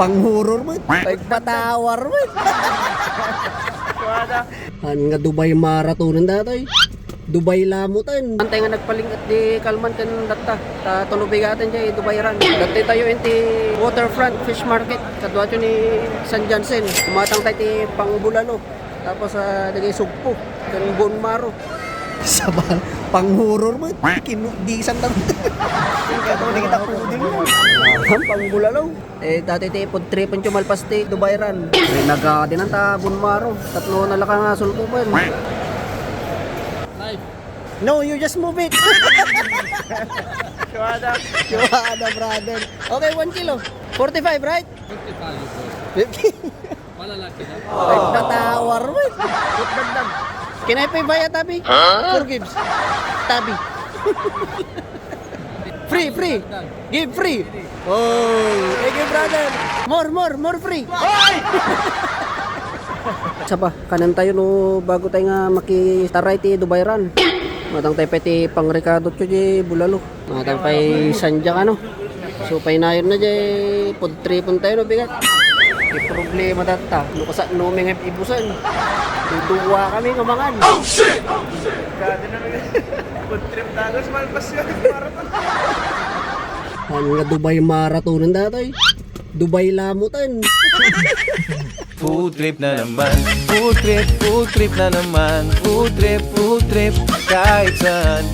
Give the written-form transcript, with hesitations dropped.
Pang-horror mo. Pagpatawar mo. Nga Dubai Marathon datoy. Dubai lamutan. Antay nga nagpaling at di kalman kan data. Ta tunubigatan jay Dubai ran. Dati tayo inti waterfront fish market. Kadwa ni San Jansen. Kumatang tayo ti Pangbulalo. Tapos nagay sugpo. Kan Bonmaro. Sabal pang-horror mo. Kinudisan lang. Kato na kita po din. Pangbulalo. Dati ti pod tripon chumalpas ti Dubai ran. Nagadinan ta Bonmaro. Tatlo na laka nga sulpo pa. No, you just move it. Chuada, brother. Okay, 1 kilo. 45, right? 55. 50. Malalaki na. Ay, natawar mo. Dagdag. Can I pay via Tabi? For gives. Tabi. Free. Give free. Oh, thank you, brother. More free. Saba, kanan tayo no bago tayo nga makitaray ti Dubai Run. Matang tayo pati pang Ricardo ko di Bulalo. Matang pa'y sanjak ano. So pa'y nayon na di podtripon tayo no bigat. May problema data. Lukasa numing ibusan. Duduwa kami kumangan. Oh shit! Gado na naman. Podtrip dalos malpas yun. Marathon. Nga Dubai Marathon datoy. Dubai lamutan. Food trip na naman, food trip na naman, food trip kahit saan.